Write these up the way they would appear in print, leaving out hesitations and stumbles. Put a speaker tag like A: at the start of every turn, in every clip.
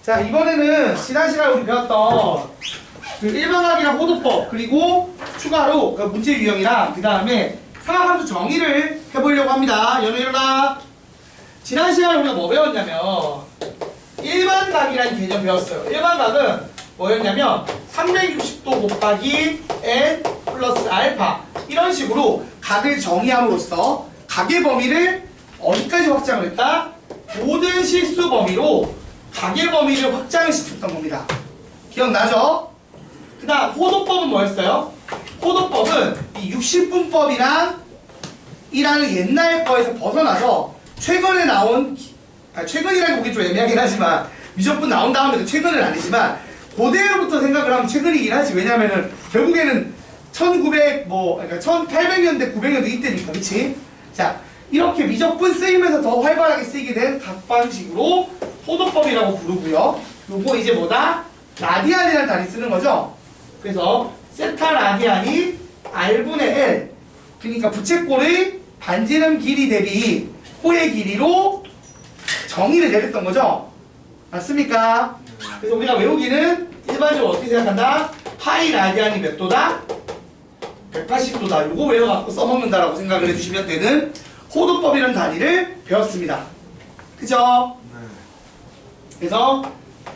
A: 자, 이번에는 지난 시간에 우리 배웠던 그 일반학이랑 호도법, 그리고 추가로 그 문제 유형이랑 그 다음에 상하함수 정의를 해보려고 합니다. 연우 일어나. 지난 시간에 우리가 뭐 배웠냐면 일반각이라는 개념 배웠어요. 일반각은 뭐였냐면 360도 곱하기 n 플러스 알파 이런 식으로 각을 정의함으로써 각의 범위를 어디까지 확장을 했다? 모든 실수 범위로 각의 범위를 확장을 시켰던 겁니다. 기억나죠? 그 다음 호도법은 뭐였어요? 호도법은 이 60분법이랑 이라는 옛날 거에서 벗어나서 최근에 나온, 최근이라고 보기 좀 애매하긴 하지만 미적분 나온 다음에도 최근은 아니지만 그대로부터 생각을 하면 최근이긴 하지. 왜냐면은 결국에는 1900 그러니까 1800년대 900년대 이때니까. 그치? 자, 이렇게 미적분 쓰이면서 더 활발하게 쓰이게 된 각방식으로 호도법이라고 부르고요. 요거 이제 뭐다? 라디안이라는 단위 쓰는 거죠. 그래서 세타 라디안이 R분의 L, 그러니까 부채꼴의 반지름 길이 대비 호의 길이로 정의를 내렸던 거죠. 맞습니까? 그래서 우리가 외우기는 일반적으로 어떻게 생각한다? 파이 라디안이 몇 도다? 180도다. 요거 외워갖고 써먹는다라고 생각을 해주시면 되는 호도법이라는 단위를 배웠습니다. 그죠? 그래서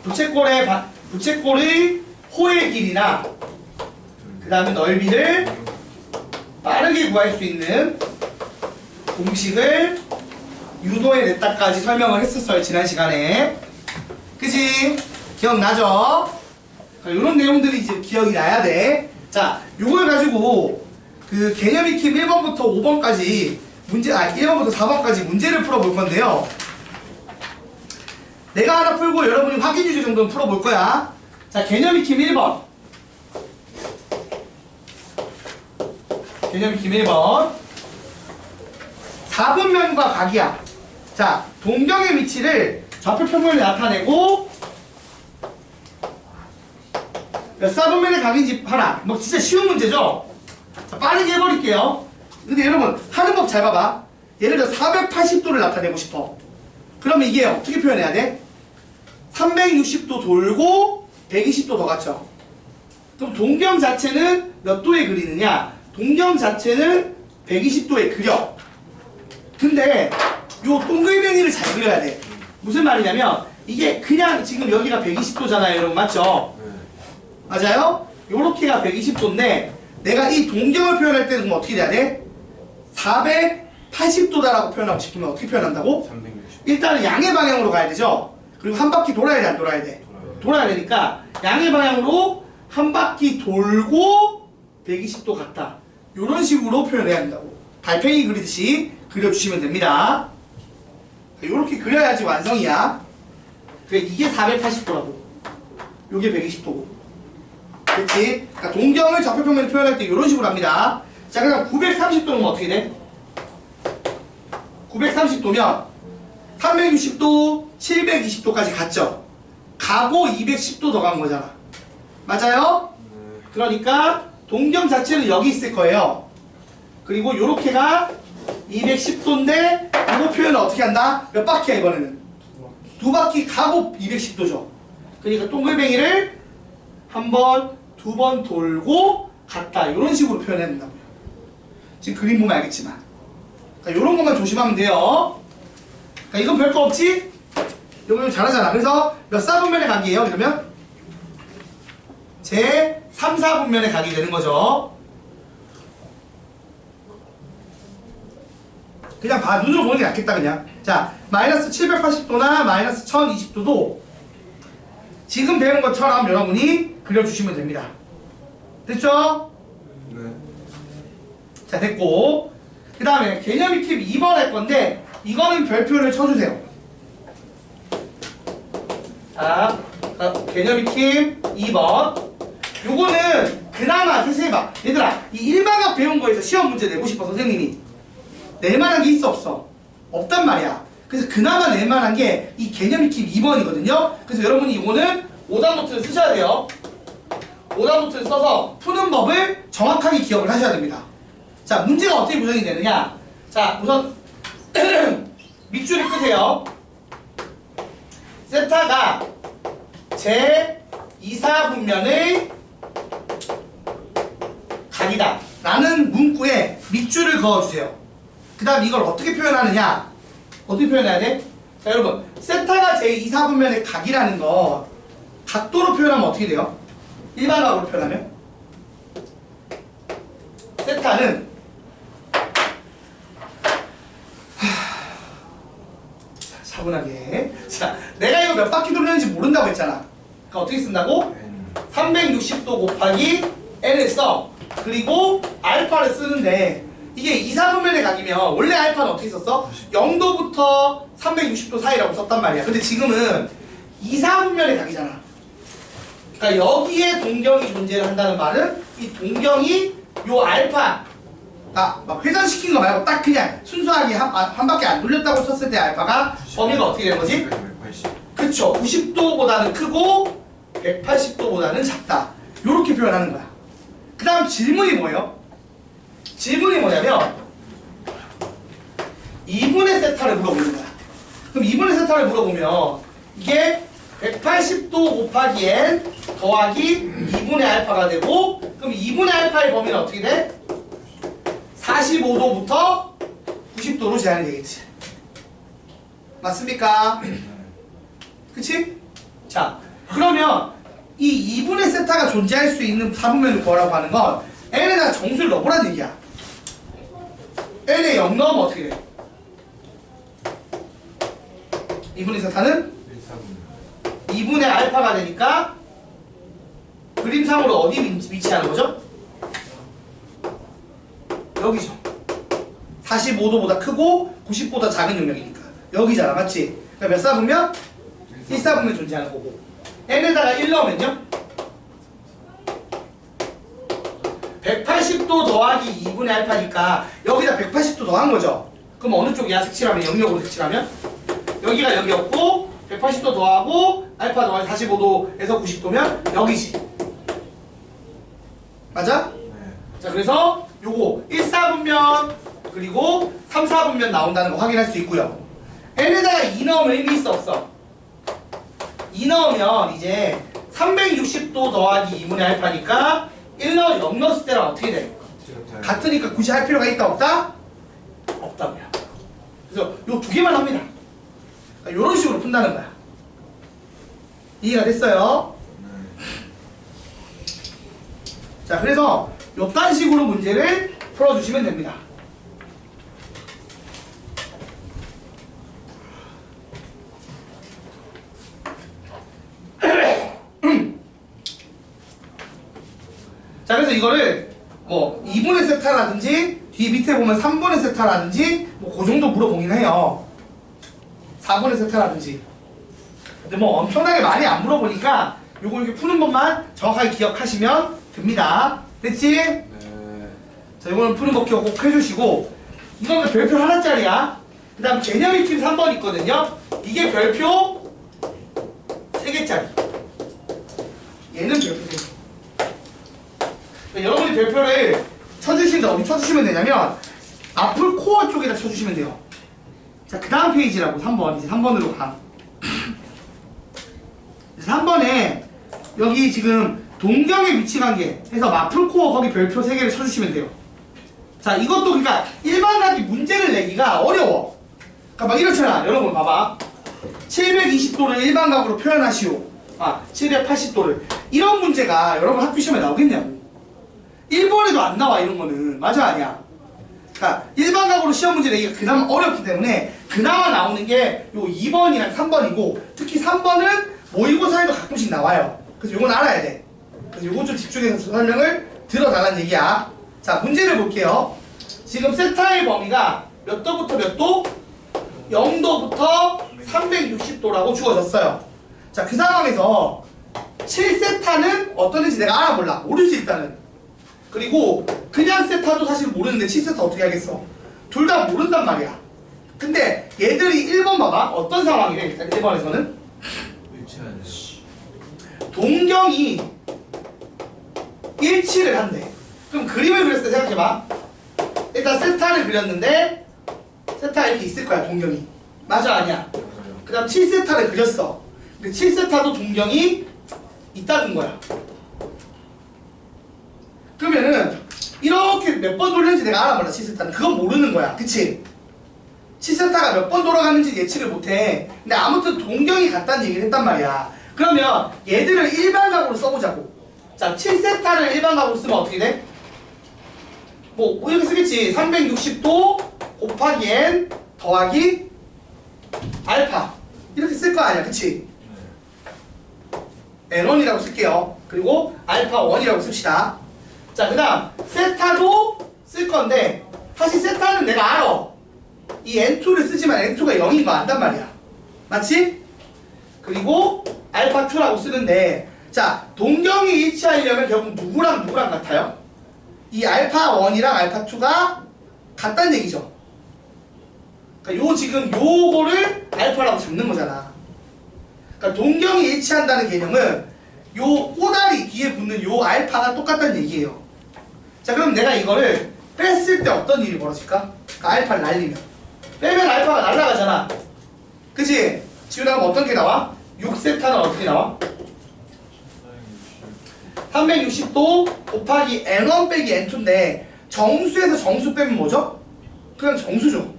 A: 부채꼴의 호의 길이나 그 다음에 넓이를 빠르게 구할 수 있는 공식을 유도해 냈다까지 설명을 했었어요. 지난 시간에. 그치? 기억나죠? 이런 내용들이 이제 기억이 나야 돼. 자, 요걸 가지고 그 개념 익힘 1번부터 5번까지 1번부터 4번까지 문제를 풀어볼 건데요. 내가 하나 풀고 여러분이 확인 유제 정도는 풀어볼 거야. 자, 개념 익힘 1번. 개념 익힘 1번. 4분면과 각이야. 자, 동경의 위치를 좌표 평면에 나타내고 몇 사분면의 각인지 하라. 뭐 진짜 쉬운 문제죠? 자, 빠르게 해버릴게요. 근데 여러분 하는 법 잘 봐봐. 예를 들어 480도를 나타내고 싶어. 그러면 이게 어떻게 표현해야 돼? 360도 돌고 120도 더 갔죠. 그럼 동경 자체는 몇 도에 그리느냐? 동경 자체는 120도에 그려. 근데 요 동글뱅이를 잘 그려야 돼. 무슨 말이냐면 이게 그냥 지금 여기가 120도잖아요, 여러분. 맞죠? 맞아요? 요렇게가 120도인데 내가 이 동경을 표현할 때는 그럼 어떻게 돼야 돼? 480도다라고 표현하고 싶으면 어떻게 표현한다고?
B: 360.
A: 일단은 양의 방향으로 가야 되죠? 그리고 한 바퀴 돌아야 돼, 안 돌아야 돼? 돌아야 되니까 양의 방향으로 한 바퀴 돌고 120도 갔다. 요런 식으로 표현해야 한다고. 달팽이 그리듯이 그려주시면 됩니다. 요렇게 그려야지 완성이야. 그래, 이게 480도라고. 요게 120도고. 그렇지? 그러니까 동경을 좌표평면에 표현할 때 이런 식으로 합니다. 자, 그럼 930도는 어떻게 돼? 930도면 360도, 720도까지 갔죠? 가고 210도 더 간 거잖아. 맞아요? 그러니까 동경 자체는 여기 있을 거예요. 그리고 요렇게가 210도인데 이거 표현을 어떻게 한다? 몇 바퀴야 이번에는? 두 바퀴 가고 210도죠. 그러니까 동글뱅이를 한 번, 두 번 돌고 갔다. 이런 식으로 표현해야 된다고요. 지금 그림 보면 알겠지만. 그러니까 이런 것만 조심하면 돼요. 그러니까 이건 별거 없지? 이거 잘하잖아. 그래서 몇 사분면의 각이에요? 그러면 제 3, 4분면의 각이 되는 거죠. 그냥 눈으로 보는 게 낫겠다 그냥. 자, 마이너스 780도나 마이너스 1020도도 지금 배운 것처럼 여러분이 그려주시면 됩니다. 됐죠?
B: 네.
A: 자, 됐고 그 다음에 개념 익힘 2번 할 건데 이거는 별표를 쳐주세요. 자, 개념 익힘 2번. 요거는 그나마 사실 해봐. 얘들아, 이 일반각 배운 거에서 시험 문제 내고 싶어 선생님이 낼만한 게 있어 없어? 없단 말이야. 그래서 그나마 낼만한 게 이 개념 익힘 2번이거든요. 그래서 여러분이 이거는 오답 노트를 쓰셔야 돼요. 오답 노트를 써서 푸는 법을 정확하게 기억을 하셔야 됩니다. 자, 문제가 어떻게 구성이 되느냐? 자, 우선 밑줄을 끄세요. 세타가 제 이사분면의 각이다 라는 문구에 밑줄을 그어주세요. 그 다음 이걸 어떻게 표현하느냐? 어떻게 표현해야 돼? 자 여러분, 세타가 제 이사분면의 각이라는 거 각도로 표현하면 어떻게 돼요? 일반각으로 표현하면 세타는 차분하게. 자, 내가 이거 몇 바퀴 돌렸는지 모른다고 했잖아. 그러니까 어떻게 쓴다고? 360도 곱하기 n을 써. 그리고 알파를 쓰는데 이게 이사분면의 각이면 원래 알파는 어떻게 썼어? 0도부터 360도 사이라고 썼단 말이야. 근데 지금은 이사분면의 각이잖아. 그러니까 여기에 동경이 존재를 한다는 말은 이 동경이 요 알파 막 회전시킨 거 말고 딱 그냥 순수하게 한 바퀴 안 돌렸다고 쳤을 때 알파가 범위가 어떻게 되는 거지?
B: 180.
A: 그쵸. 90도보다는 크고 180도보다는 작다. 요렇게 표현하는 거야. 그 다음 질문이 뭐예요? 질문이 뭐냐면 2분의 세타를 물어보는 거야. 그럼 2분의 세타를 물어보면 이게 180도 곱하기 n 더하기 2분의 알파가 되고, 그럼 2분의 알파의 범위는 어떻게 돼? 45도부터 90도로 제한이 되겠지. 맞습니까? 그치? 자, 그러면 이 2분의 세타가 존재할 수 있는 사분면을 구하라고 하는 건 n에다 정수를 넣어보라는 얘기야. n에 0 넣으면 어떻게 돼? 2분의 세타는 2분의 알파가 되니까 그림상으로 어디 위치하는 거죠? 여기죠. 45도보다 크고 90보다 작은 영역이니까 여기잖아. 맞지? 그러니까 몇 사분면? 1사분면 존재하는 거고, n에다가 1 넣으면요 180도 더하기 2분의 알파니까 여기다 180도 더한 거죠. 그럼 어느 쪽이야? 색칠하면 영역으로 색칠하면 여기가 여기였고 180도 더하고 알파 더하기 45도에서 90도면 여기지. 맞아?
B: 네.
A: 자, 그래서 요거 1사분면 그리고 3사분면 나온다는 거 확인할 수 있고요. n에다가 2 넣으면 의미 있어 없어? 2 넣으면 이제 360도 더하기 2분의 알파니까 1 넣어 0 넣었을 때랑 어떻게 돼? 같으니까 굳이 할 필요가 있다 없다? 없다고요. 그래서 요 두 개만 합니다. 그러니까 요런 식으로 푼다는 거야. 이해가 됐어요? 자, 그래서 요딴 식으로 문제를 풀어주시면 됩니다. 자, 그래서 이거를 뭐 2분의 세타라든지 뒤 밑에 보면 3분의 세타라든지 뭐 그 정도 물어보긴 해요. 4분의 세타라든지. 근데 뭐 엄청나게 많이 안 물어보니까 요거 이렇게 푸는 것만 정확하게 기억하시면 됩니다. 됐지?
B: 네.
A: 자, 이거는 푸는 거 기억 꼭 해주시고, 이거는 별표 하나짜리야. 그 다음 개념 익힘 3번 있거든요. 이게 별표 3개짜리. 얘는 별표 3개. 그러니까 여러분이 별표를 쳐주시는데 어디 쳐주시면 되냐면 앞을 코어 쪽에다 쳐주시면 돼요. 자, 그 다음 페이지라고 3번. 이제 3번으로 가. 3번에 여기 지금 동경의 위치관계 해서 마플 코어 거기 별표 3개를 쳐주시면 돼요. 자, 이것도 그러니까 일반각이 문제를 내기가 어려워. 그러니까 막 이렇잖아. 여러분 봐봐. 720도를 일반각으로 표현하시오. 780도를. 이런 문제가 여러분 학교 시험에 나오겠냐고. 1번에도 안 나와, 이런 거는. 맞아, 아니야? 그러니까 일반각으로 시험 문제 내기가 그나마 어렵기 때문에 그나마 나오는 게 요 2번이랑 3번이고, 특히 3번은 모의고사에도 가끔씩 나와요. 그래서 요건 알아야 돼. 그래서 요거 좀 집중해서 설명을 들어달라는 얘기야. 자, 문제를 볼게요. 지금 세타의 범위가 몇 도부터 몇 도? 0도부터 360도라고 주어졌어요. 자, 그 상황에서 7세타는 어떤 애인지 내가 알아볼라. 모르지, 일단은. 그리고 그냥 세타도 사실 모르는데 7세타 어떻게 하겠어? 둘 다 모른단 말이야. 근데 얘들이 1번 봐봐. 어떤 상황이래, 일단 1번에서는? 동경이 일치를 한대. 그럼 그림을 그렸을 때 생각해봐. 일단 세타를 그렸는데 세타 이렇게 있을 거야, 동경이. 맞아, 아니야? 그 다음 7세타를 그렸어. 근데 7세타도 동경이 있다는 거야. 그러면은 이렇게 몇 번 돌렸는지 내가 알아봐라. 치세타는 그건 모르는 거야. 그치? 치세타가 몇 번 돌아가는지 예측을 못해. 근데 아무튼 동경이 같다는 얘기를 했단 말이야. 그러면 얘들을 일반각으로 써보자고. 자, 7세타를 일반각으로 쓰면 어떻게 돼? 뭐 이렇게 쓰겠지. 360도 곱하기 n 더하기 알파 이렇게 쓸 거 아니야. 그치? n1이라고 쓸게요. 그리고 알파 1이라고 씁시다. 자, 그 다음 세타도 쓸 건데 사실 세타는 내가 알아. 이 n2를 쓰지만 n2가 0인 거 안단 말이야. 맞지? 그리고 알파2라고 쓰는데 자, 동경이 일치하려면 결국 누구랑 같아요? 이 알파1이랑 알파2가 같다는 얘기죠. 그러니까 지금 요거를 알파라고 잡는 거잖아. 그러니까 동경이 일치한다는 개념은 요 꼬다리 뒤에 붙는 요 알파가 똑같다는 얘기예요. 자, 그럼 내가 이거를 뺐을 때 어떤 일이 벌어질까? 그러니까 알파를 날리면 빼면 알파가 날아가잖아. 그치? 지우다가 어떤 게 나와? 6세타는 어떻게 나와? 360도 곱하기 n1 빼기 n2인데 정수에서 정수 빼면 뭐죠? 그냥 정수죠.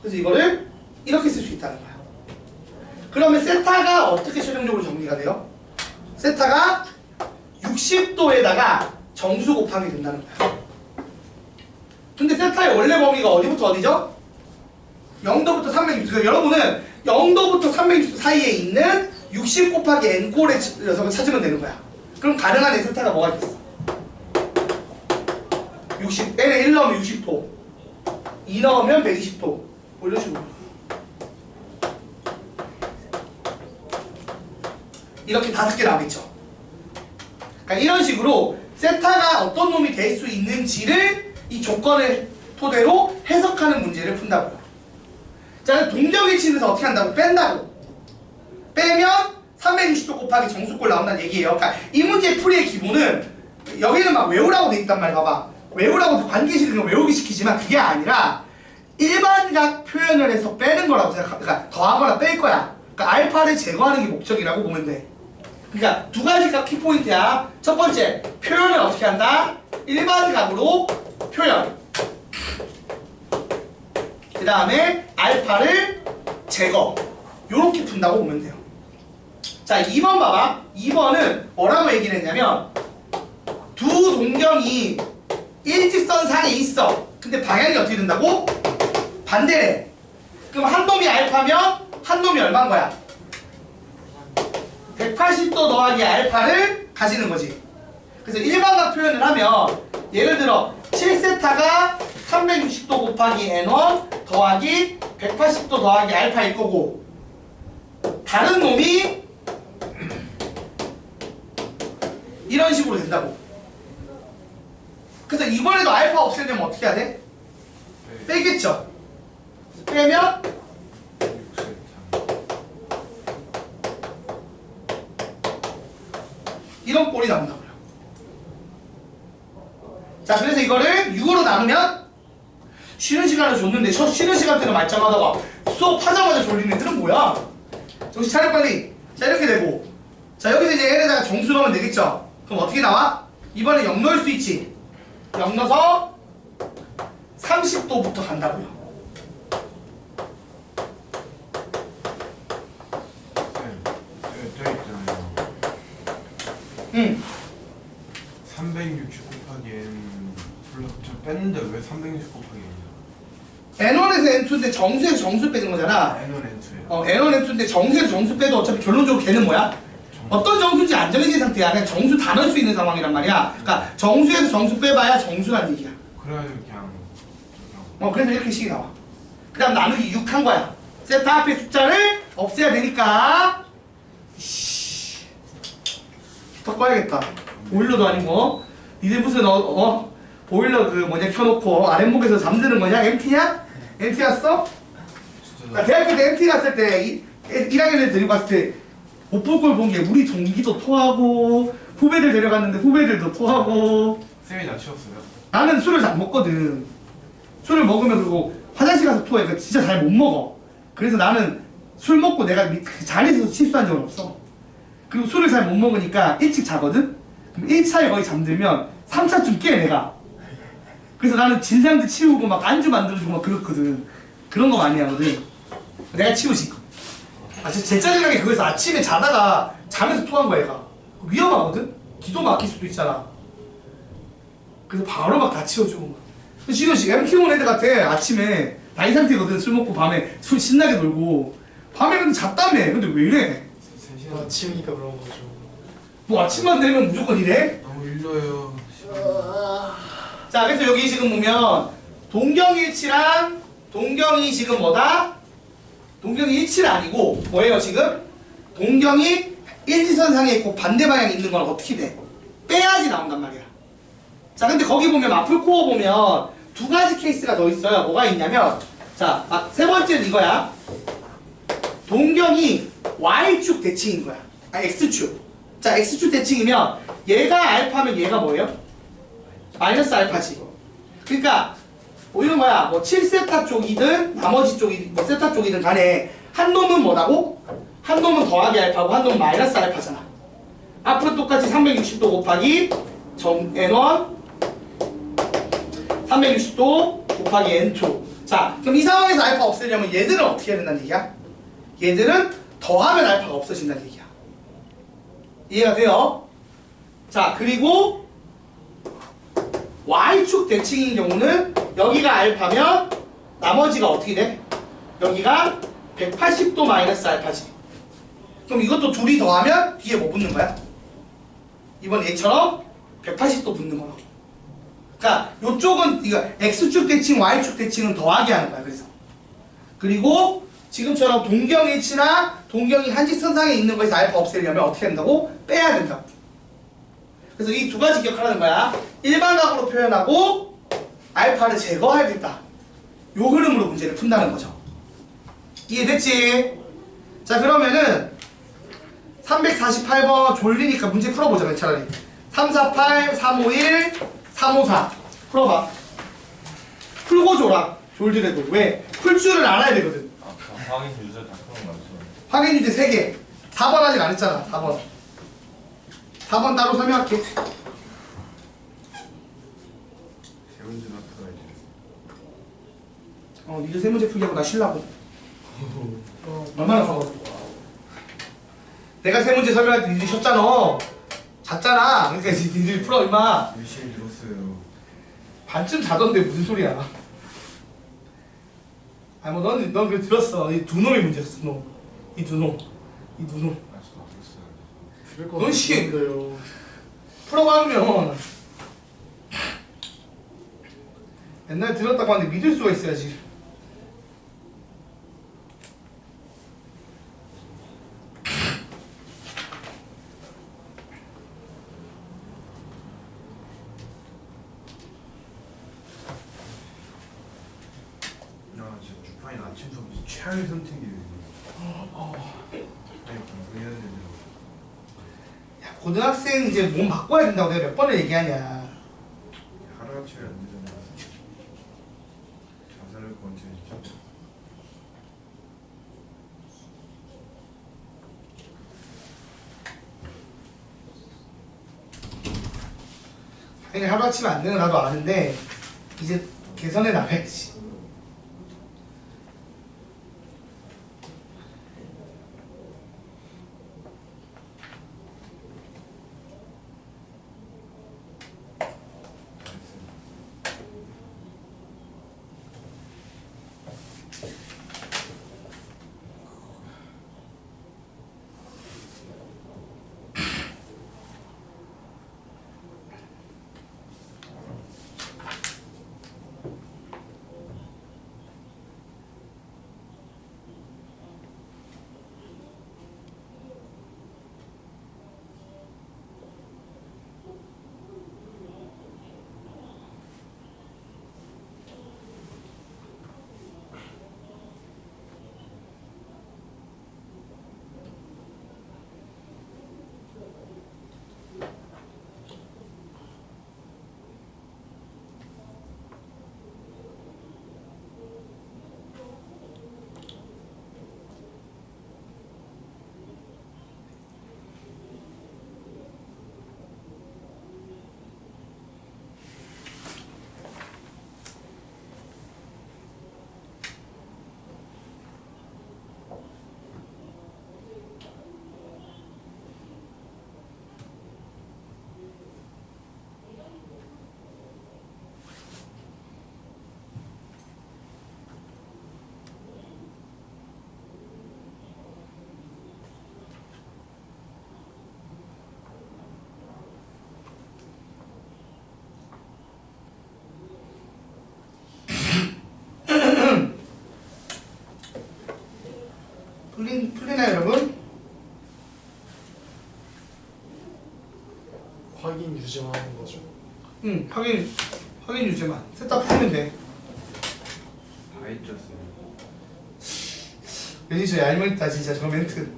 A: 그래서 이거를 이렇게 쓸 수 있다는 거야. 그러면 세타가 어떻게 최종적으로 정리가 돼요? 세타가 60도에다가 정수 곱하기 된다는 거야. 근데 세타의 원래 범위가 어디부터 어디죠? 0도부터 360도. 그러니까 여러분은 0도부터 360도 사이에 있는 60 곱하기 n꼴의 녀석을 찾으면 되는 거야. 그럼 가능한 세타가 뭐가 있겠어? 60, n에 1 넣으면 60도, 2 넣으면 120도. 뭐 이런 식으로. 이렇게 5개 나오겠죠. 그러니까 이런 식으로 세타가 어떤 놈이 될 수 있는지를 이 조건을 토대로 해석하는 문제를 푼다고요. 자, 동경일치에서 어떻게 한다고? 뺀다고. 빼면 360도 곱하기 정수꼴 나온다는 얘기예요. 그러니까 이 문제의 풀이의 기본은 여기는 막 외우라고 돼 있단 말이야. 봐봐. 외우라고 관계식을 외우기 시키지만 그게 아니라 일반각 표현을 해서 빼는 거라고 생각합니다. 그러니까 더하거나 뺄 거야. 그러니까 알파를 제거하는 게 목적이라고 보면 돼. 그러니까 두 가지가 키포인트야. 첫 번째, 표현을 어떻게 한다? 일반각으로 표현. 그 다음에 알파를 제거. 요렇게 푼다고 보면 돼요. 자, 2번 봐봐. 2번은 뭐라고 얘기를 했냐면 두 동경이 일직선 상에 있어. 근데 방향이 어떻게 된다고? 반대래. 그럼 한 놈이 알파면 한 놈이 얼마인 거야? 180도 더하기 알파를 가지는 거지. 그래서 일반각 표현을 하면 예를 들어 7세타가 360도 곱하기 n1 더하기 180도 더하기 알파일 거고 다른 놈이 이런 식으로 된다고. 그래서 이번에도 알파 없애려면 어떻게 해야 돼? 빼겠죠. 빼면 이런 꼴이 나온다고요. 자, 그래서 이거를 6으로 나누면 쉬는 시간을 줬는데 쉬는 시간 때는 말짱하다가 수업하자마자 졸리는 애들은 뭐야? 정신 차려 빨리. 자, 이렇게 되고 자, 여기서 이제 n에다가 정수 넣으면 되겠죠. 그럼 어떻게 나와? 이번에 0 넣을 수 있지. 0 넣어서 30도부터 간다고요. 응.
B: 360 곱하기 n 플러스 저 뺐는데 왜 360 곱하기 n이야?
A: n1에서 n2인데 정수에서 정수 빼는 거잖아.
B: n1 n2예요.
A: n1 n2인데 정수에서 정수 빼도 어차피 결론적으로 걔는 뭐야? 어떤 정수인지 안 정해진 상태야. 그냥 정수 다 넣을 수 있는 상황이란 말이야. 그러니까 정수에서 정수 빼봐야 정수란 얘기야.
B: 그래가지고 그냥
A: 그래서 이렇게 식이 나와. 그 다음 나누기 6 한 거야. 세타 앞에 숫자를 없애야 되니까 더 꺼야겠다. 보일러도 아니고 니들 무슨 보일러 그 뭐냐 켜놓고 아랫목에서 잠드는 거냐? MT냐? MT 갔어? 나 대학교 때 MT 갔을 때 1학년을 데리고 갔을 때 못 볼 걸 본 게 우리 동기도 토하고 후배들 데려갔는데 후배들도 토하고.
B: 쌤이 다 치웠어요?
A: 나는 술을 잘 먹거든. 술을 먹으면 그리고 화장실 가서 토해. 그러니까 진짜 잘 못 먹어. 그래서 나는 술 먹고 내가 그 자리에서 실수한 적은 없어. 그리고 술을 잘 못 먹으니까 일찍 자거든? 그럼 1차에 거의 잠들면 3차쯤 깨 내가. 그래서 나는 진상도 치우고 막 안주 만들어주고 막 그렇거든. 그런 거 많이 하거든. 내가 치우지. 제 짜증나게 그거에서 아침에 자다가 잠에서 토한 거야 얘가. 위험하거든? 기도 막힐 수도 있잖아. 그래서 바로 막 다 치워주고 막. 지금 M 키우는 애들 같아. 아침에 나이 상태거든. 술 먹고 밤에 술 신나게 놀고 밤에 근데 잤다며. 근데 왜 이래?
B: 3시간
C: 아침이니까 그런 거죠.
A: 뭐 아침만 되면 무조건 이래?
B: 너무 일러요.
A: 자, 그래서 여기 지금 보면 동경일치랑 동경이 지금 뭐다? 동경이 일치는 아니고 뭐예요 지금? 동경이 일지선상에 있고 반대 방향에 있는 건 어떻게 돼? 빼야지 나온단 말이야. 자, 근데 거기 보면 마플코어 보면 두 가지 케이스가 더 있어요. 뭐가 있냐면 자, 세 번째는 이거야. 동경이 Y축 대칭인 거야. X축. 자, X축 대칭이면 얘가 알파면 얘가 뭐예요? 마이너스 알파지. 그러니까 뭐 이런 거야. 뭐 7세타 쪽이든 나머지 쪽이든 뭐 세타 쪽이든 간에 한 놈은 뭐라고? 한 놈은 더하기 알파고 한 놈은 마이너스 알파잖아. 앞으로 똑같이 360도 곱하기 점 N1 360도 곱하기 N2. 자, 그럼 이 상황에서 알파 없애려면 얘들은 어떻게 해야 된다는 얘기야? 얘들은 더하면 알파가 없어진다는 얘기야. 이해가 돼요? 자, 그리고 Y축 대칭인 경우는 여기가 알파면 나머지가 어떻게 돼? 여기가 180도 마이너스 알파지. 그럼 이것도 둘이 더하면 뒤에 뭐 붙는 거야? 이번 얘처럼 180도 붙는 거라고. 그러니까 요쪽은 이거 X축 대칭, Y축 대칭은 더하기 하는 거야. 그래서 그리고 지금처럼 동경일치나 동경이 한직선상에 있는 거에서 알파 없애려면 어떻게 한다고? 빼야 된다고. 그래서 이 두 가지 기억하라는 거야. 일반각으로 표현하고 알파를 제거해야겠다. 요 흐름으로 문제를 푼다는 거죠. 이해됐지? 자, 그러면은 348번 졸리니까 문제 풀어보자. 차라리 348, 351, 354 풀어봐. 풀고 줘라. 졸리래도. 왜? 풀 줄을 알아야 되거든.
D: 확인 유저 다 그런 거 맞죠?
A: 확인 유제 3개. 4번 아직 안 했잖아. 4번. 4번 따로 설명할게.
B: 세 문제 나타나야 돼.
A: 니들 세 문제 풀기하고 나 쉬려고. 얼마나 적어? 내가 세 문제 설명할 때 니들이 쉬었잖아. 잤잖아. 그러니까 니들이 풀어 임마.
B: 열심히 들었어요.
A: 반쯤 자던데 무슨 소리야. 아니 뭐 넌 그래 들었어. 이 두 놈이 문제였어. 두 놈. 이 두 놈. 이 두 놈.
B: 아, 저도 안 들었어요.
C: 들을 거
A: 넌 씨.
C: 같은데요.
A: 풀어가면 옛날에 들었다고 하는데 믿을 수가 있어야지.
B: 야, 진짜 주파인 아침 수업 최악의 선택이에요. 아니, 공부해야 되는데.
A: 야, 고등학생 이제 몸 바꿔야 된다고 내가 몇 번을 얘기하냐.
B: 하루아침에 안 되잖아. 자살할 것 같아, 진짜.
A: 당연히 하루아침에 안 되는 거 나도 아는데 이제 개선해 나가야지.
C: 확인 유지만 하는 거죠.
A: 응, 확인 유지만. 셋 다 풀면 돼.
B: 다 했죠 쌤.
A: 왠지 저 얄미웠다 진짜 저 멘트.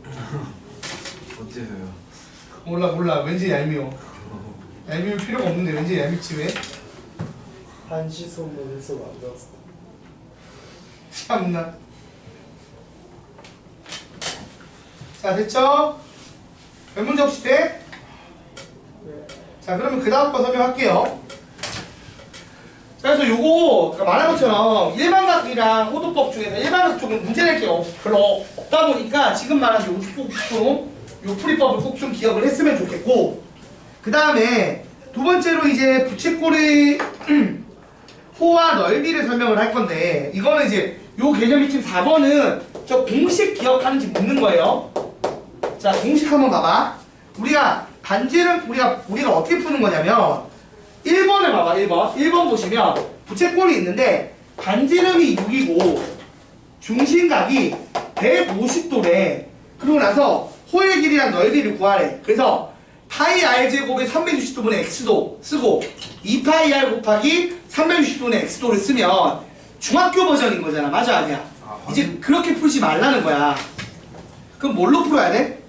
B: 어째서요?
A: 몰라. 왠지 얄미워. 얄미울 필요가 없는데 왠지 얄밉지 왜?
C: 한시 소문에서 만들었어.
A: 참나. 자 됐죠? 몇 문제 없이 돼? 자 그러면 그 다음 거 설명할게요. 자, 그래서 요거 말한 것처럼 일반각이랑 호도법 중에서 일반각 쪽은 문제 낼 게 별로 없다 보니까 지금 말한 요 풀이법을 꼭 좀 기억을 했으면 좋겠고, 그 다음에 두 번째로 이제 부채꼴의 호와 넓이를 설명을 할 건데, 이거는 이제 요 개념이 지금 4번은 저 공식 기억하는지 묻는 거예요. 자, 공식 한번 봐봐. 우리가 반지름 우리가 어떻게 푸는 거냐면 1번을 봐봐. 1번 보시면 부채꼴이 있는데 반지름이 6이고 중심각이 150도래. 그러고 나서 호의 길이랑 넓이를 구하래. 그래서 파이 r 제곱에 360도분의 x도 쓰고 2파이 r 곱하기 360도분의 x도를 쓰면 중학교 버전인 거잖아. 맞아 아니야? 이제 그렇게 풀지 말라는 거야. 그럼 뭘로 풀어야 돼?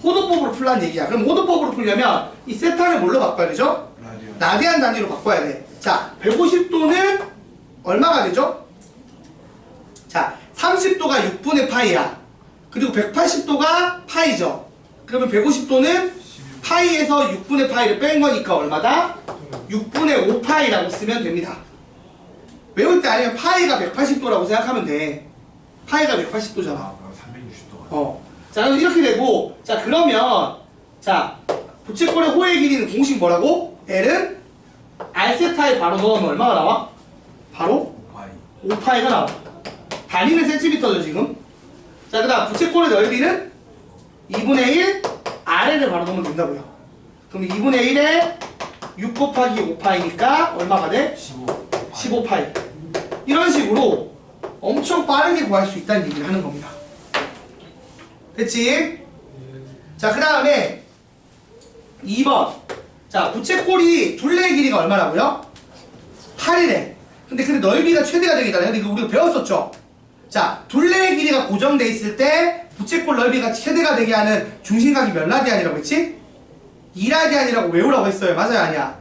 A: 호도법으로 풀라는 얘기야. 그럼 호도법으로 풀려면 이 세타를 뭘로 바꿔야 되죠? 라디안 단위로 바꿔야 돼. 자, 150도는 얼마가 되죠? 자, 30도가 6분의 파이야. 그리고 180도가 파이죠. 그러면 150도는 파이에서 6분의 파이를 뺀 거니까 얼마다? 6분의 5파이라고 쓰면 됩니다. 외울 때 아니면 파이가 180도라고 생각하면 돼. 파이가 180도잖아.
B: 아, 360도가.
A: 자, 그래서 이렇게 되고, 자, 그러면, 자, 부채꼴의 호의 길이는 공식 뭐라고? L은 R세타에 바로 넣으면 얼마가 나와? 바로 5파이가 나와. 단위는 센티미터죠, 지금. 자, 그 다음 부채꼴의 넓이는 2분의 1 R을 바로 넣으면 된다고요. 그럼 2분의 1에 6 곱하기 5파이니까 얼마가 돼? 15파이. 이런 식으로 엄청 빠르게 구할 수 있다는 얘기를 하는 겁니다. 됐지? 자, 그 다음에 2번. 자, 부채꼴이 둘레의 길이가 얼마라고요? 8이래. 근데 넓이가 최대가 되게 달라요. 근데 이거 우리가 배웠었죠? 자, 둘레의 길이가 고정돼 있을 때 부채꼴 넓이가 최대가 되게 하는 중심각이 몇 라디안이라고 했지? 2라디안이라고 외우라고 했어요. 맞아요? 아니야?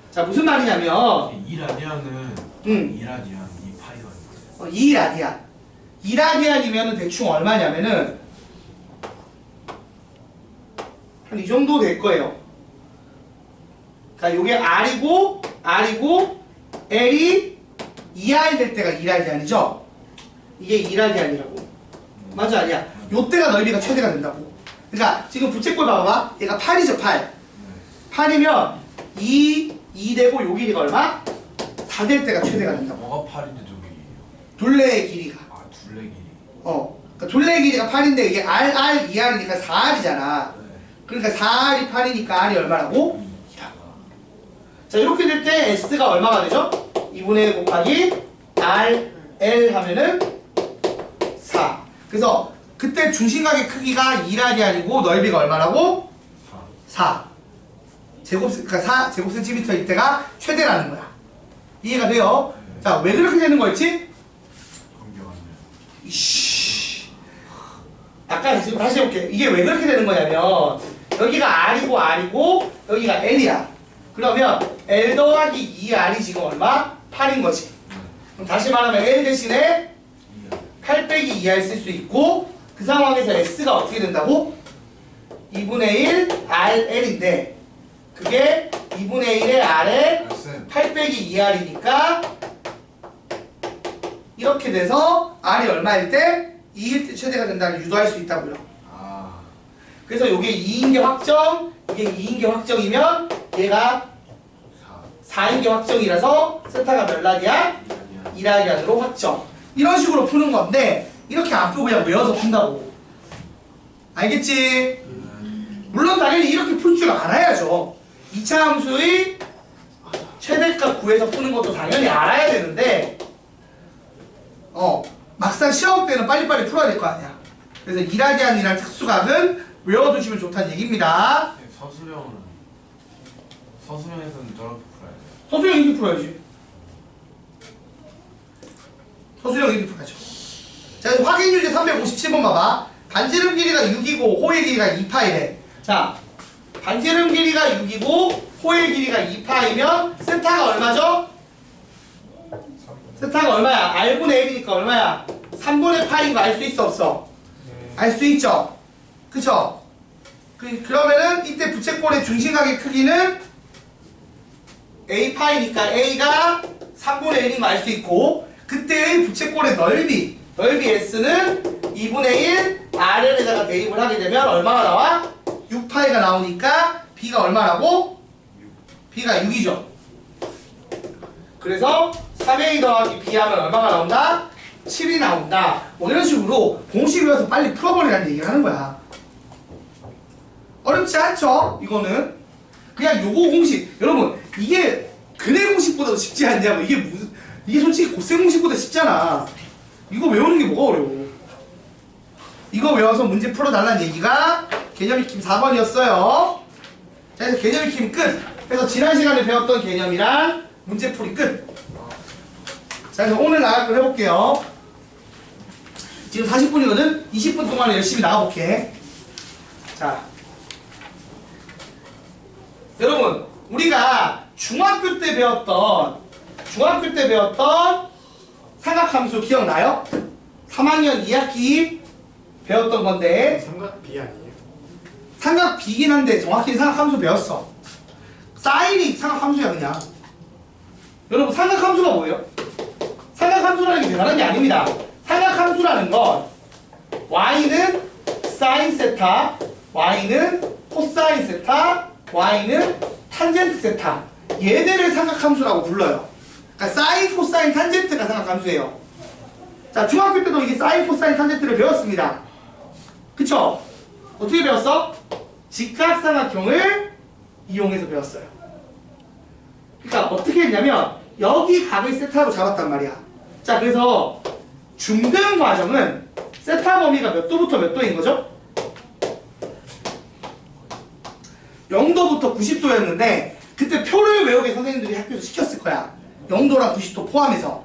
A: 자, 무슨 말이냐면
B: 2라디안은 2라디안, 2파이가
A: 2라디안. 2라디안이면 대충 얼마냐면은 한 이 정도 될 거예요. 그러니까 요게 R이고 L이 2R 될 때가 2라디안이죠? 이게 2라디안이라고. 맞아 아니야? 요때가 넓이가 최대가 된다고. 그러니까 지금 부채꼴 봐봐. 얘가 8이죠 8. 8이면 2 되고 요 길이가 얼마? 4 될 때가 최대가 된다고.
B: 뭐가 8인데 저기?
A: 둘레의 길이가.
B: 아, 둘레 길이.
A: 그러니까 둘레의 길이가 8인데 이게 R, 2R이니까 4R이잖아. 그러니까 4R이 8이니까 R이 얼마라고? 2라고. 자, 이렇게 될 때 S가 얼마가 되죠? 2분의 1 곱하기 RL 하면은 4. 그래서 그때 중심각의 크기가 2라디안이고 넓이가 얼마라고? 4. 그러니까 제곱 센티미터일 때가 최대라는 거야. 이해가 돼요? 자, 왜 그렇게 되는 거였지? 이씨. 아까 지금 다시 해볼게. 이게 왜 그렇게 되는 거냐면 여기가 R이고 여기가 L이야. 그러면 L 더하기 2R이 지금 얼마? 8인 거지. 그럼 다시 말하면 L 대신에 8 빼기 2R 쓸 수 있고, 그 상황에서 S가 어떻게 된다고? 2분의 1 RL인데 그게 2분의 1의 R에 8 빼기 2R이니까 이렇게 돼서 R이 얼마일 때? 2일 때 최대가 된다는 유도할 수 있다고요. 그래서 이게 2인 게 확정, 이게 2인 게 확정이면 얘가 4인 게 확정이라서 세타가 몇 라디안? 2라디안으로 확정. 이런 식으로 푸는 건데 이렇게 안 풀고 그냥 외워서 푼다고. 알겠지? 물론 당연히 이렇게 풀 줄 알아야죠. 2차 함수의 최대값 구해서 푸는 것도 당연히 알아야 되는데 막상 시험 때는 빨리빨리 풀어야 될 거 아니야. 그래서 2라디안이란 특수각은 외워두시면 좋다는 얘기입니다.
B: 서술형은
D: 서술형에서는 저렇게 풀어야 돼요.
A: 서술형 이렇게 풀어야지. 서술형 이렇게 풀어야죠. 자, 그래서 확인유제 357번 봐봐. 반지름 길이가 6이고 호의 길이가 2파이래. 자, 반지름 길이가 6이고 호의 길이가 2파이면 세타가 얼마죠? 세타가 얼마야? R분의 1이니까 얼마야? 3분의 파인 거 알 수 있어 없어? 알 수 있죠? 그쵸? 그러면은 이때 부채꼴의 중심각의 크기는 A파이니까 A가 3분의 1인 거 알 수 있고 그때의 부채꼴의 넓이 S는 2분의 1 RL에다가 대입을 하게 되면 얼마가 나와? 6파이가 나오니까 B가 얼마라고? B가 6이죠. 그래서 3A 더하기 B 하면 얼마가 나온다? 7이 나온다. 뭐 이런 식으로 공식 외워서 빨리 풀어버리라는 얘기를 하는 거야. 어렵지 않죠? 이거는 그냥 요거 공식. 여러분 이게 근해 공식보다도 쉽지 않냐고. 이게 솔직히 고세 공식보다 쉽잖아. 이거 외우는 게 뭐가 어려워. 이거 외워서 문제 풀어달라는 얘기가 개념 익힘 4번이었어요. 자, 그래서 개념 익힘 끝. 그래서 지난 시간에 배웠던 개념이랑 문제풀이 끝. 자, 그래서 오늘 나갈 걸 해볼게요. 지금 40분이거든? 20분 동안에 열심히 나가볼게. 자, 여러분 우리가 중학교 때 배웠던 삼각함수 기억나요? 3학년 2학기 배웠던 건데
C: 삼각 B 아니에요?
A: 삼각 B긴 한데 정확히 삼각함수 배웠어. 사인이 삼각함수야 그냥. 여러분 삼각함수가 뭐예요? 삼각함수라는 게 대단한 게 아닙니다. 삼각함수라는 건 y는 사인 세타, y는 코사인 세타, y는 탄젠트 세타. 얘들을 삼각함수라고 불러요. 그러니까 사인, 코사인, 탄젠트가 삼각함수예요. 자, 중학교 때도 이게 사인, 코사인, 탄젠트를 배웠습니다. 그쵸? 어떻게 배웠어? 직각삼각형을 이용해서 배웠어요. 그러니까 어떻게 했냐면 여기 각을 세타로 잡았단 말이야. 자, 그래서 중등 과정은 세타 범위가 몇 도부터 몇 도인 거죠? 0도부터 90도였는데 그때 표를 외우게 선생님들이 학교에서 시켰을 거야. 0도랑 90도 포함해서.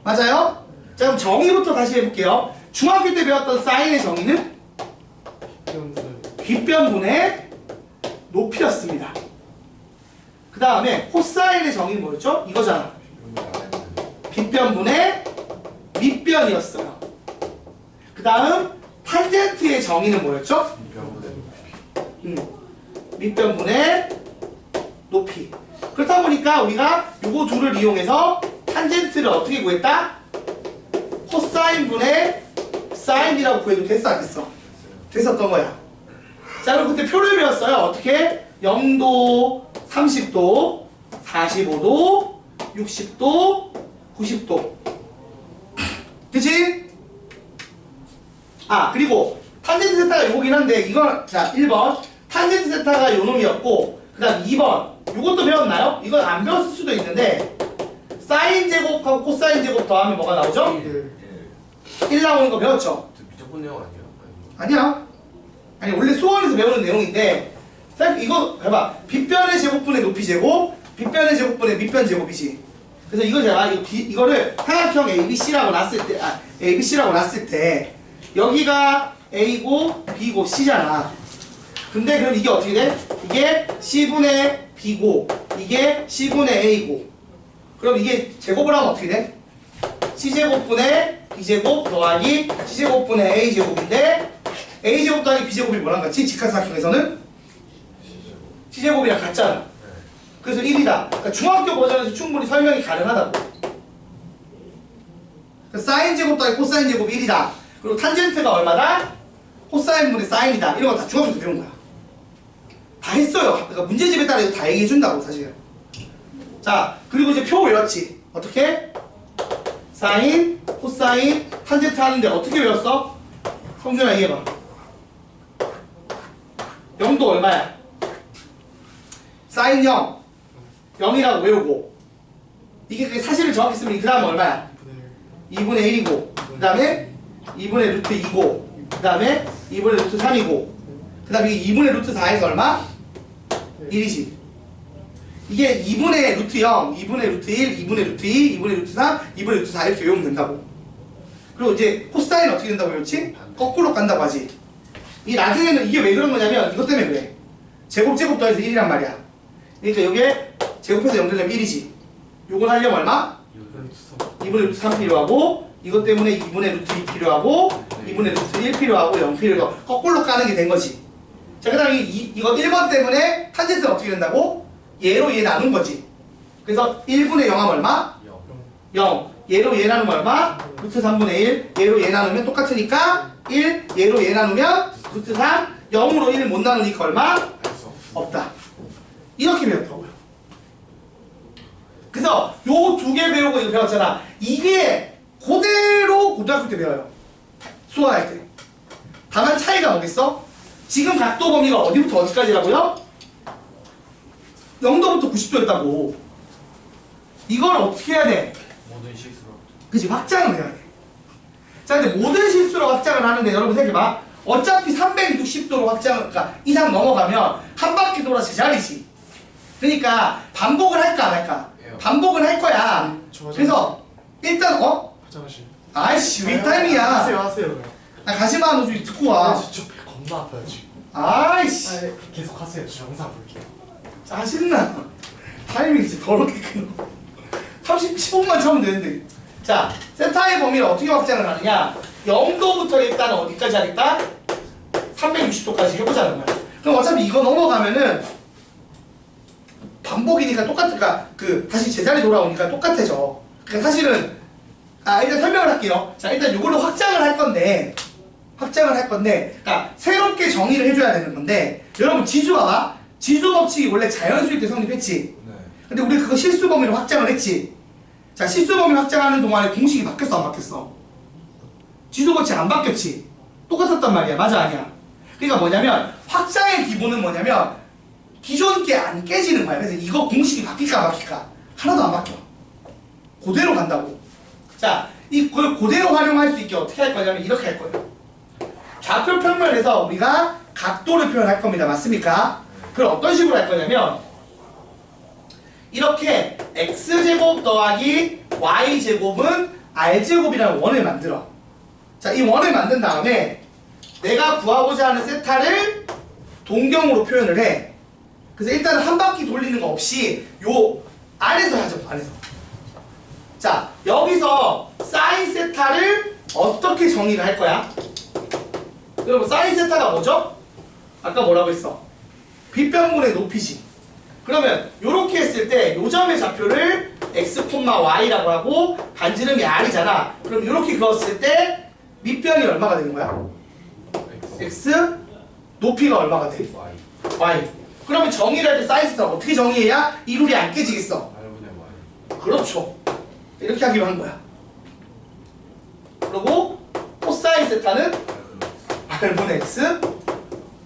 A: 맞아요? 자, 그럼 정의부터 다시 해볼게요. 중학교 때 배웠던 사인의 정의는 빗변분의 높이였습니다. 그 다음에 코사인의 정의는 뭐였죠? 이거잖아. 빗변분의 밑변이었어요. 그 다음 탄젠트의 정의는 뭐였죠? 밑변분의 높이. 그렇다 보니까 우리가 요거 둘을 이용해서 탄젠트를 어떻게 구했다? 코사인분의 사인이라고 구해도 됐어 안 됐어? 됐었던 거야. 자, 그럼 그때 표를 배웠어요. 어떻게? 0도, 30도, 45도, 60도, 90도. 그치? 아, 그리고 탄젠트 세타가 요거긴 한데 이건 자 1번 탄젠트 세타가 요 놈이었고 그 다음 2번 요것도 배웠나요? 이건 안 배웠을 수도 있는데 사인 제곱하고 코사인 제곱 더하면 뭐가 나오죠? 1 나오는 거 배웠죠?
B: 미적분 내용 아니에요?
A: 아니야. 아니 원래 수원에서 배우는 내용인데 이거 해봐. 빗변의 제곱분의 높이 제곱, 빗변의 제곱분의 밑변 제곱이지. 그래서 이거 제가 이거를 삼각형 ABC라고 놨을 때 여기가 A고 B고 C잖아. 근데 그럼 이게 어떻게 돼? 이게 C분의 B고 이게 C분의 A고 그럼 이게 제곱을 하면 어떻게 돼? C제곱분의 B제곱 더하기 C제곱분의 A제곱인데 A제곱 더하기 B제곱이 뭐랑 같지? 직각삼각형에서는 C제곱이랑 같잖아. 그래서 1이다. 그러니까 중학교 버전에서 충분히 설명이 가능하다고. 그러니까 사인 제곱 더하기 코사인 제곱이 1이다. 그리고 탄젠트가 얼마다? 코사인분의 사인이다. 이런 거 다 중학교에서 배운 거야. 다 했어요. 그러니까 문제집에 따라 이거 다 얘기해준다고 사실. 자, 그리고 이제 표 외웠지. 어떻게? 사인, 코사인, 탄젠트 하는데 어떻게 외웠어? 성준아 얘기해봐. 0도 얼마야? 사인 0 0이라고 외우고 이게 사실을 정확히 쓰면 그 다음에 얼마야? 2분의 1이고 그 다음에 2분의 루트 2고 그 다음에 2분의 루트 3이고 그 다음에 이게 2분의 루트 4에서 얼마? 1이지. 이게 2분의 루트 0, 2분의 루트 1, 2분의 루트 2, 2분의 루트 3, 2분의 루트 4 이렇게 외우면 된다고. 그리고 이제 코사인 어떻게 된다고 외웠지? 거꾸로 간다고 하지. 이 나중에는 이게 왜 그런 거냐면 이것 때문에 그래. 제곱 더해서 1이란 말이야. 그러니까 이게 제곱해서 0 되려면 1이지. 요걸 하려면 얼마? 2분의 루트 3 필요하고, 이것 때문에 2분의 루트 2 필요하고, 2분의 루트 1 필요하고, 0 필요하고, 거꾸로 까는 게 된 거지. 자, 그 다음에 이거 1번 때문에 탄젠트는 어떻게 된다고? 얘로 얘 나눈 거지. 그래서 1분의 0 하면 얼마? 0. 얘로 얘 나누면 얼마? 루트 3분의 1. 얘로 얘 나누면 똑같으니까 1. 얘로 얘 나누면 루트 3. 0으로 1을 못 나누니까 얼마? 없다. 이렇게 배웠다고요. 그래서 요 두 개 배우고 이거 배웠잖아. 이게 그대로 고등학교 때 배워요. 수학할 때. 다만 차이가 뭐겠어? 지금 각도 범위가 어디부터 어디까지라고요? 0도부터 90도였다고. 이걸 어떻게 해야 돼?
B: 모든 실수로.
A: 그치, 확장을 해야 돼. 자, 근데 모든 실수로 확장을 하는데 여러분 생각해봐. 어차피 360도로 확장을, 그러니까 이상 넘어가면 한 바퀴 돌아 제자리지. 그러니까 반복을 할까 안 할까? 반복을 할 거야. 그래서 일단
C: 화장실.
A: 아이씨 왜 타임이야?
C: 하세요.
A: 아, 가지마. 너 좀 듣고 와.
C: 진짜 배 겁나 아파요 지금.
A: 아이씨
C: 계속 하세요. 저 영상 볼게요.
A: 짜증나. 타이밍 진짜 더럽게 끊어. 15분만 참으면 되는데. 자, 세타의 범위를 어떻게 확장을 하느냐? 0도부터 일단 어디까지 하겠다? 360도까지 해보자는 거야. 그럼 어차피 이거 넘어가면은 반복이니까 똑같으니까 다시 제자리 돌아오니까 똑같아져. 그러니까 사실은 일단 설명을 할게요. 자, 일단 이걸로 확장을 할 건데, 그러니까 새롭게 정의를 해줘야 되는 건데, 여러분 지수 봐봐. 지수 법칙이 원래 자연수일 때 성립했지.
D: 네.
A: 근데 우리 그거 실수 범위로 확장을 했지. 자, 실수 범위 확장하는 동안에 공식이 바뀌었어, 안 바뀌었어? 지수 법칙 안 바뀌었지. 똑같았단 말이야. 맞아, 아니야? 그러니까 뭐냐면 확장의 기본은 뭐냐면 기존 게 안 깨지는 거야. 그래서 이거 공식이 바뀔까 안 바뀔까? 하나도 안 바뀌어. 그대로 간다고. 자, 이걸 그대로 활용할 수 있게 어떻게 할 거냐면 이렇게 할 거예요. 좌표 평면에서 우리가 각도를 표현할 겁니다. 맞습니까? 그럼 어떤 식으로 할 거냐면 이렇게 x제곱 더하기 y제곱은 r제곱이라는 원을 만들어. 자, 이 원을 만든 다음에 내가 구하고자 하는 세타를 동경으로 표현을 해. 그래서 일단은 한 바퀴 돌리는 거 없이 요 안에서 하죠. 안에서. 자, 여기서 사인 세타를 어떻게 정의를 할 거야? 여러분, 사인 세타가 뭐죠? 아까 뭐라고 했어? 빗변분의 높이지. 그러면 요렇게 했을 때 요 점의 좌표를 x, y라고 하고 반지름이 r이잖아. 그럼 요렇게 그었을 때 밑변이 얼마가 되는 거야? x, 높이가 얼마가 돼? y. 그러면 정의를 할 때 사인 세타 어떻게 정의해야 이 룰이 안 깨지겠어?
D: R분의 Y.
A: 그렇죠. 이렇게 하기로 한 거야. 그리고 코사인 세타는 r분의 x,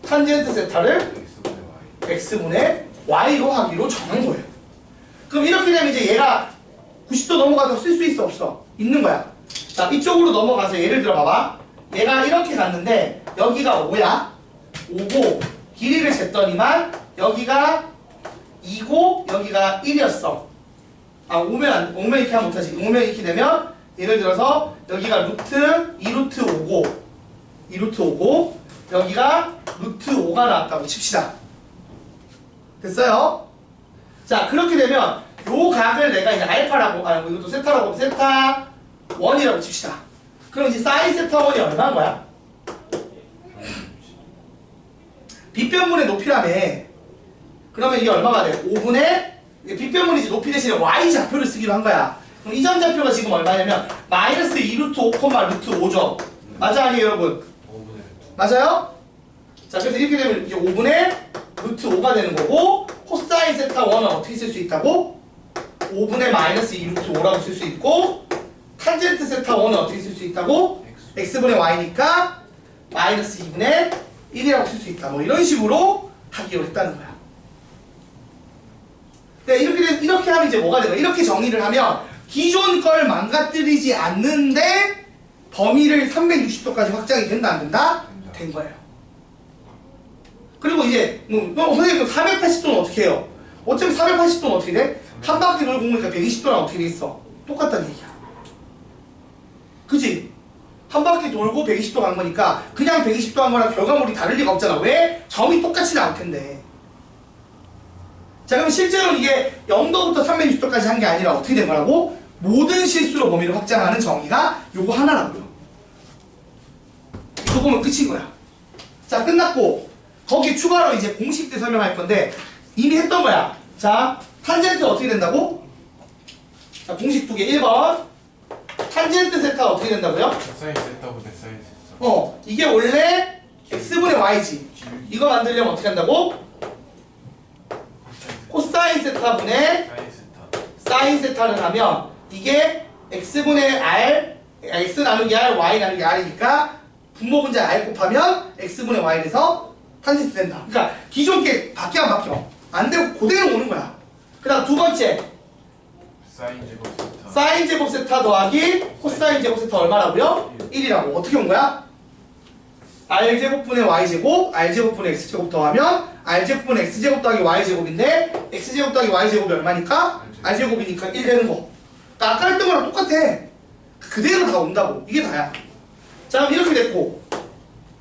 A: 탄젠트 세타를
D: X분의 Y.
A: x분의 y로 하기로 정한 거예요. 그럼 이렇게 되면 이제 얘가 90도 넘어가서 쓸 수 있어 없어? 있는 거야. 자, 이쪽으로 넘어가서 예를 들어 봐봐. 얘가 이렇게 갔는데 여기가 5야. 5고 길이를 쟀더니만 여기가 2고 여기가 1이었어. 오면 이렇게 하면 못하지. 오면 이렇게 되면 예를 들어서 여기가 루트 2루트 5고 여기가 루트 5가 나왔다고 칩시다. 됐어요? 자, 그렇게 되면 요 각을 내가 이제 알파라고, 이것도 세타라고, 세타 1이라고 칩시다. 그럼 이제 사인 세타 1이 얼마인 거야? 빗변분의 높이라며. 그러면 이게 얼마가 돼? 5분의 빗변분이지 높이 대신에 y 좌표를 쓰기로 한 거야. 그럼 이 점 좌표가 지금 얼마냐면 마이너스 2루트 5, 루트 5죠. 맞아 아니에요 여러분?
D: 5분의
A: 맞아요? 자, 그래서 이렇게 되면 이게 5분의 루트 5가 되는 거고 코사인 세타 1은 어떻게 쓸 수 있다고? 5분의 마이너스 2루트 5라고 쓸 수 있고 탄젠트 세타 1은 어떻게 쓸 수 있다고? x분의 y니까 마이너스 2분의 1이라고 쓸 수 있다. 뭐 이런 식으로 하기로 했다는 거야. 네, 이렇게 하면 이제 뭐가 되는 거야? 이렇게 정의를 하면 기존 걸 망가뜨리지 않는데 범위를 360도까지 확장이 된다 안 된다? 된 거예요. 그리고 이제 선생님 480도는 어떻게 해요? 어차피 480도는 어떻게 돼? 한 바퀴 돌고 오니까 120도랑 어떻게 돼 있어? 똑같다는 얘기야. 그치? 한 바퀴 돌고 120도 간 거니까 그냥 120도 한 거랑 결과물이 다를 리가 없잖아. 왜? 점이 똑같이 나올 텐데. 자, 그럼 실제로 이게 0도부터 360도까지 한 게 아니라 어떻게 된 거라고? 모든 실수로 범위를 확장하는 정의가 요거 하나라고요. 이거 보면 끝인 거야. 자, 끝났고 거기 추가로 이제 공식들 설명할 건데 이미 했던 거야. 자, 탄젠트 어떻게 된다고? 자, 공식 두 개. 1번 탄젠트 세타가 어떻게 된다고요?
D: 사인 세타분의 사인 세타.
A: 이게 원래 x분의 y지. 이거 만들려면 어떻게 한다고? 코사인 세타분의
D: 사인 세타.
A: 사인 세타를 하면 이게 x분의 r, x 나누기 r, y 나누기 r이니까 분모 분자 r 곱하면 x분의 y 돼서 탄젠트 된다. 그러니까 기존 게 바뀌어 안 바뀌어? 안 되고 그대로 오는 거야. 그 다음 두 번째
D: 사인 제곱 세타.
A: 사인 제곱 세타 더하기 코사인 제곱 세타 얼마라고요? 1이라고. 어떻게 온 거야? r 제곱분의 y 제곱, r 제곱분의 x 제곱 더하면 r 제곱분의 x 제곱 더하기 y 제곱인데 x 제곱 더하기 y 제곱이 얼마니까? r 제곱이니까 1 되는 거. 그러니까 아까 했던 거랑 똑같아. 그대로 다 온다고. 이게 다야. 자, 그럼 이렇게 됐고.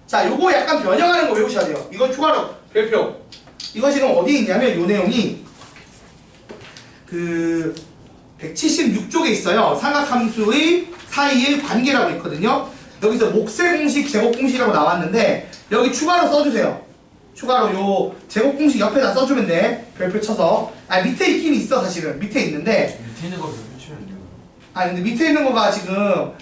A: 자, 요거 약간 변형하는 거 외우셔야 돼요. 이거 추가로 별표. 이거 지금 어디에 있냐면 요 내용이 그 176쪽에 있어요. 삼각함수의 사이의 관계라고 있거든요. 여기서 목세 공식, 제곱 공식이라고 나왔는데 여기 추가로 써주세요. 추가로 요 제곱 공식 옆에다 써주면 돼. 별표 쳐서. 아, 밑에 있긴 있어. 사실은 밑에 있는데.
D: 밑에 있는 거 별표 치면 돼요.
A: 아, 근데 밑에 있는 거가 지금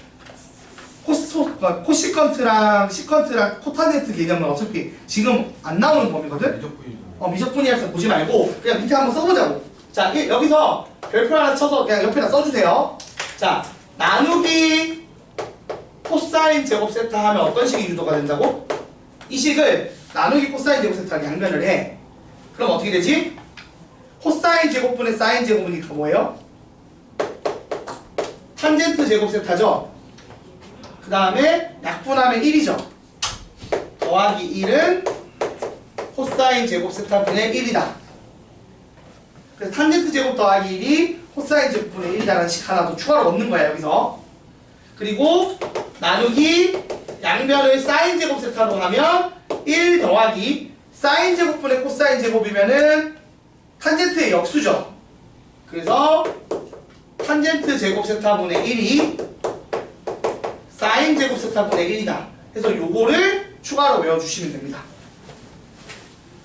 A: 코시컨트랑 시컨트랑 코탄젠트 개념은 어차피 지금 안 나오는 범위거든?
D: 미적분이죠.
A: 미적분이라서 보지 말고 그냥 밑에 한번 써보자고. 자, 여기서 별표 하나 쳐서 그냥 옆에다 써주세요. 자, 나누기 코사인 제곱 세타 하면 어떤 식이 유도가 된다고? 이 식을 나누기 코사인 제곱 세타를 양변을 해. 그럼 어떻게 되지? 코사인 제곱분의 사인 제곱이니까 뭐예요? 탄젠트 제곱 세타죠? 그 다음에 약분하면 1이죠. 더하기 1은 코사인 제곱 세타분의 1이다. 그래서 탄젠트 제곱 더하기 1이 코사인 제곱분의 1이라는 식 하나 더 추가로 얻는 거야, 여기서. 그리고 나누기 양변을 사인 제곱 세타로 하면 1 더하기 사인 제곱분의 코사인 제곱이면은 탄젠트의 역수죠. 그래서 탄젠트 제곱 세타분의 1이 사인 제곱 세타분의 1이다. 그래서 요거를 추가로 외워주시면 됩니다.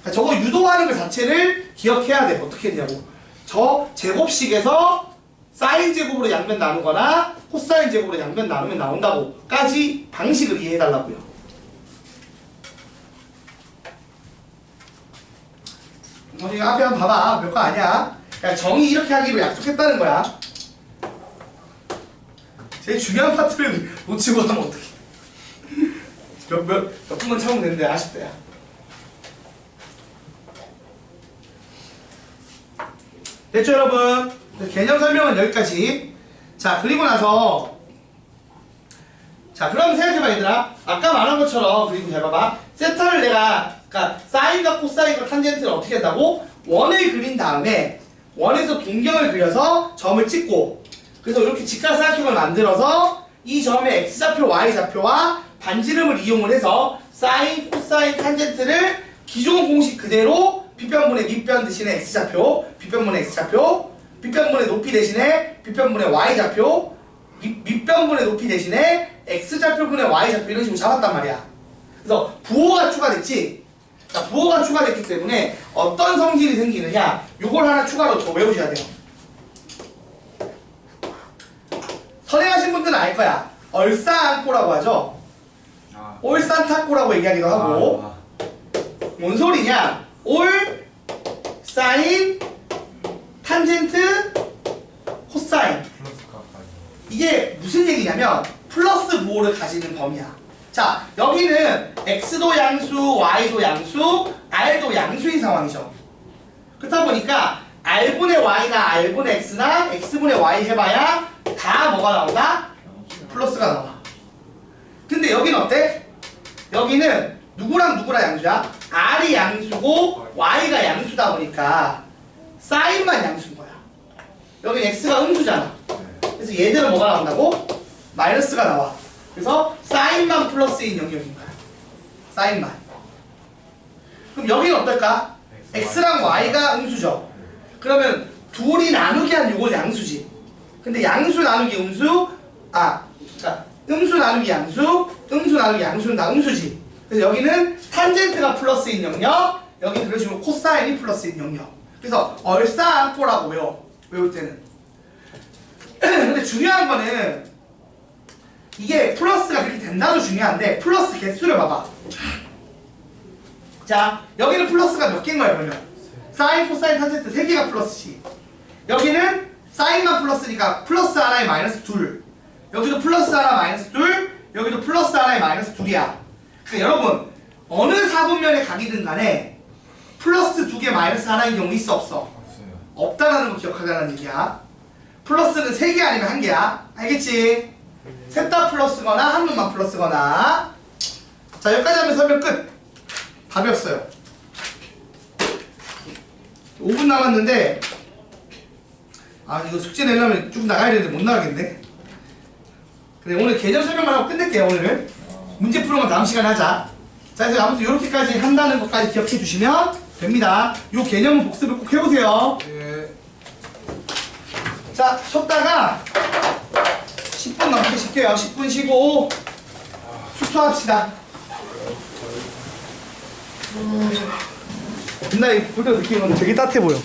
A: 그러니까 저거 유도하는 것 자체를 기억해야 돼. 어떻게 되냐고. 저 제곱식에서 사인 제곱으로 양변 나누거나 코사인 제곱으로 양변 나누면 나온다고까지 방식을 이해해달라고요. 너희 앞에 한번 봐봐. 별거 아니야. 그냥 정의 이렇게 하기로 약속했다는 거야. 제일 중요한 파트를 놓치고 하면 어떡해. 몇 분만 참으면 되는데 아쉽다, 야. 됐죠, 여러분? 개념 설명은 여기까지. 자, 그리고 나서 자, 그럼 생각해봐, 얘들아. 아까 말한 것처럼, 그리고 잘 봐봐. 세타를 내가, 그러니까 사인과 코사인과 탄젠트를 어떻게 한다고? 원을 그린 다음에 원에서 동경을 그려서 점을 찍고, 그래서 이렇게 직각삼각형을 만들어서 이 점의 x좌표, y좌표와 반지름을 이용을 해서 사인, 코사인, 탄젠트를 기존 공식 그대로 빗변분의 밑변 대신에 x좌표, 빗변분의 x좌표, 빗변분의 높이 대신에 빗변분의 y좌표, 밑변분의 높이 대신에 x좌표분의 y좌표 이런 식으로 잡았단 말이야. 그래서 부호가 추가됐지? 자, 부호가 추가됐기 때문에 어떤 성질이 생기느냐, 요걸 하나 추가로 더 외우셔야 돼요. 선행하신 분들은 알 거야. 얼싸안고라고 하죠. 올산타꼬라고 얘기하기도 하고. 뭔 소리냐? 올, 사인, 탄젠트, 코사인. 이게 무슨 얘기냐면 플러스 부호를 가지는 범위야. 자, 여기는 x도 양수, y도 양수, r도 양수인 상황이죠. 그렇다 보니까 r분의 y나 r분의 x나 x분의 y 해봐야 다 뭐가 나온다? 플러스가 나와. 근데 여기는 어때? 여기는 누구랑 누구랑 양수야? r이 양수고 y가 양수다 보니까 사인만 양수인 거야. 여기 x가 음수잖아. 그래서 얘들은 뭐가 나온다고? 마이너스가 나와. 그래서 사인만 플러스인 영역인 거야. 사인만. 그럼 여기는 어떨까? x랑 y가 음수죠. 그러면 둘이 나누기 한 요거 양수지. 근데 양수 나누기 음수, 그러니까 음수 나누기 양수, 음수 나누기 양수는 다 음수지. 그래서 여기는 탄젠트가 플러스인 영역, 여기 그런 식으로 코사인이 플러스인 영역. 그래서 얼싸안고라고 외울 때는. 근데 중요한 거는 이게 플러스가 그렇게 된다도 중요한데 플러스 개수를 봐봐. 자, 여기는 플러스가 몇 개인 거야 그러면? 사인, 코사인, 탄젠트 3개가 플러스지. 여기는 사인만 플러스니까 플러스 하나에 마이너스 둘. 여기도 플러스 하나 마이너스 둘. 여기도 플러스 하나에 마이너스 둘이야. 그러니까 여러분 어느 사분면의 각이든 간에 플러스 2개 마이너스 하나인 경우 있어 없어?
D: 없어요.
A: 없다라는 거 기억하자는 얘기야. 플러스는 3개 아니면 1개야. 알겠지? 셋 다 플러스거나 한 놈만 플러스거나. 자, 여기까지 하면 설명 끝. 답이 없어요. 5분 남았는데 이거 숙제 내려면 좀 나가야 되는데 못 나가겠네. 그래, 오늘 개념 설명만 하고 끝낼게요. 오늘은 문제 푸는 건 다음 시간에 하자. 자, 그래서 아무튼 이렇게까지 한다는 것까지 기억해 주시면 됩니다. 요 개념은 복습을 꼭 해보세요.
D: 예.
A: 자, 쉬었다가 10분 넘게 쉴게요. 10분 쉬고 숙소합시다. 옛날에 볼 때 느끼는 건데 되게 따뜻해 보여.